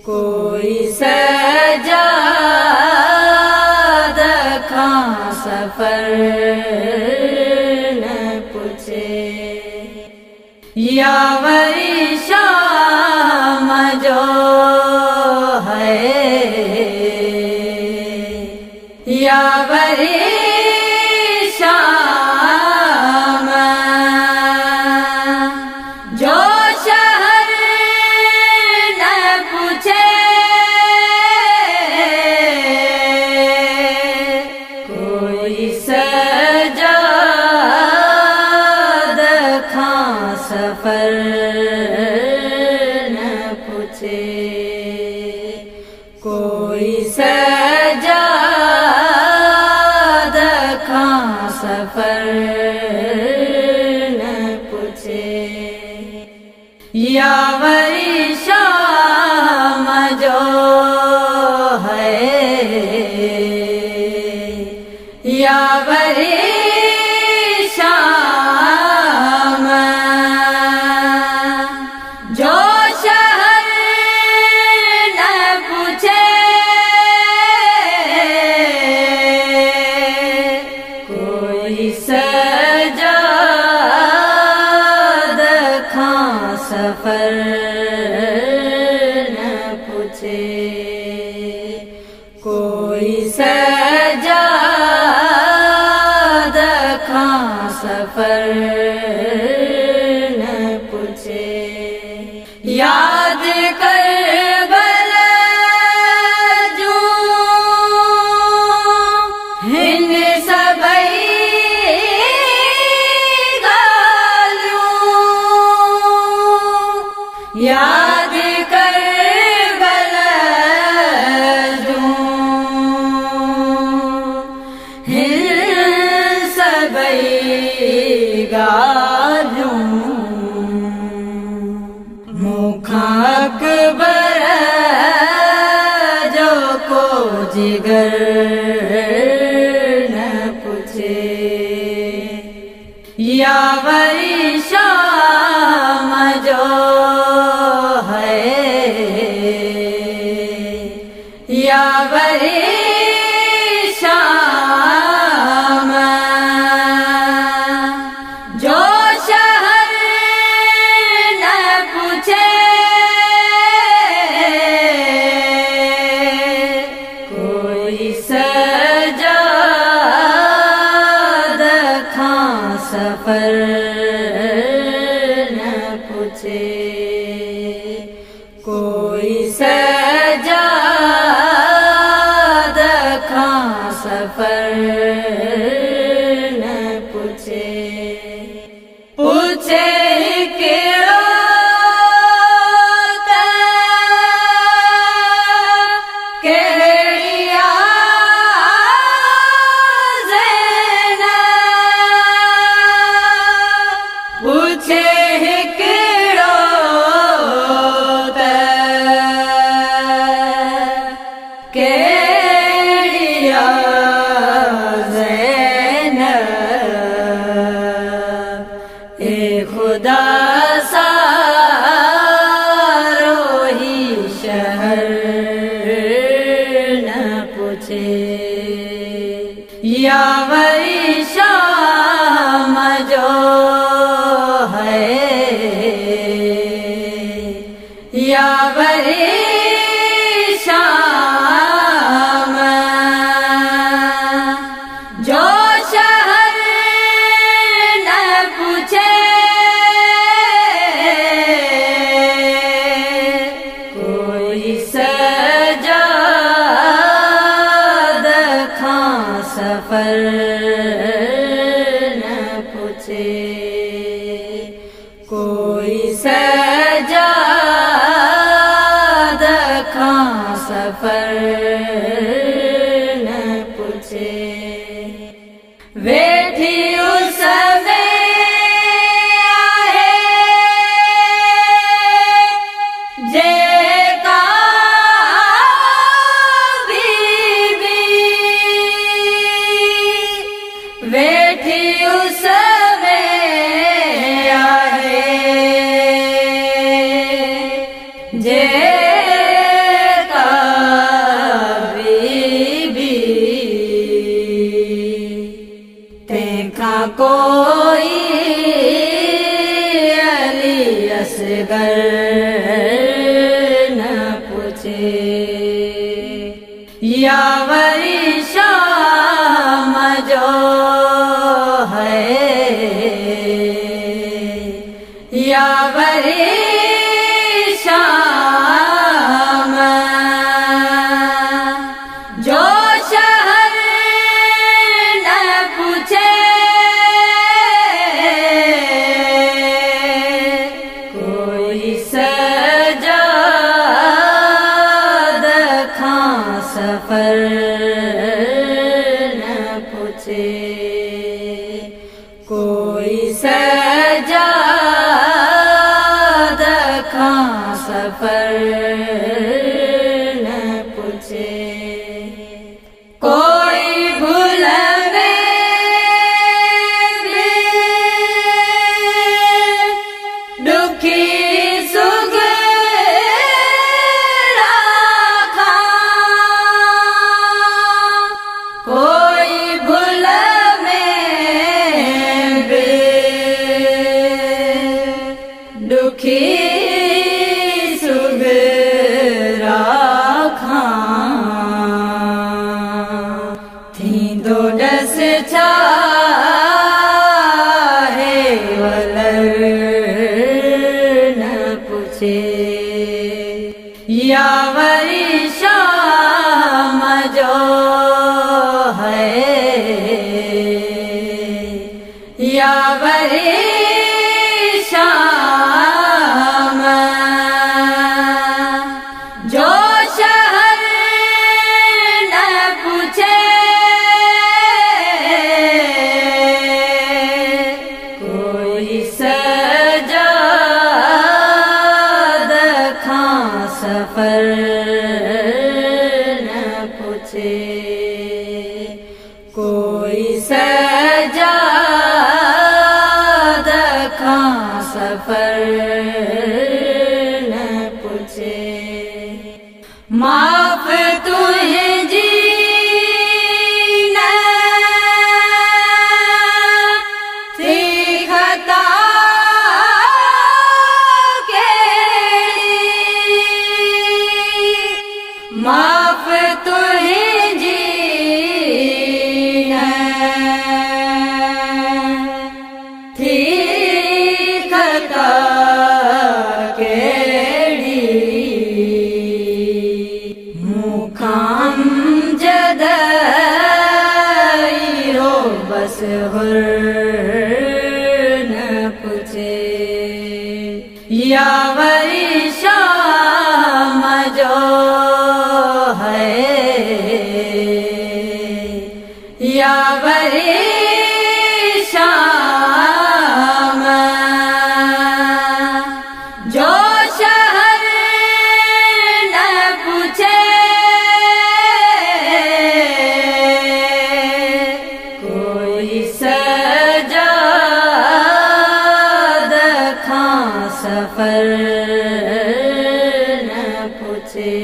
कोई सजाद खां सफर न पूछे। यावरी शाम जो है यावरी शाम जो शहर न पूछे। कोई सजाद खां सफर न पूछे। कोई सजाद खां सफर न पूछे। यावरी शाम जो है यावरी शाम जो शहर न पूछे। कोई सजाद खां सफर न पूछे। कोई सजाद खां सफर न पूछे। याद कर बलजू हिन सबई गालियूं। याद कर बलजू हिन सबई गालियूं। मुखाक बर जो को जिगर न पूछे। यावरी शाम जो है यावरी शाम जो शहर न पूछे। कोई सजाद खां सफर न पूछे। कोई सजाद खां सफर न पूछे। पूछे केड़ो त केड़िया ज़ैनब। पूछे केड़ो त केड़िया ज़ैनब। ए खुदा सारो ही शहर न पूछे। यावरी शाम जो है यावरी शाम जो शहर न पूछे। कोई सजाद खां सफर न पूछे। कोई सजाद खां सफर न पूछे। वेठी उस में आहे जेका बीबी। वेठी उस में आहे जे पूछे। यावरी शाम जो है, यावरी शाम जो शहर न पूछे, कोई सजाद खां सफर न पूछे, कोई सजाद खां सफर न पूछे। कोई भूल में दुखी सुख राखा, कोई भूल में दुखी सुख राखा। थींदो डस छाहे वलर न पूछे। यावरी शाम जो है, यावरी शाम जो शहर न पूछे, कोई सजाद खां सफर न पूछे, कोई सजाद खां सफर न पूछे। माफ तुझे जीना सीखता माफ तुझे जीना सीखता केड़ी। मुखाम जदईरो बस हुर न पूछे। यावरी शाम जो है, यावरी शाम जो शहर न पूछे, कोई सजाद खां सफर न पूछे।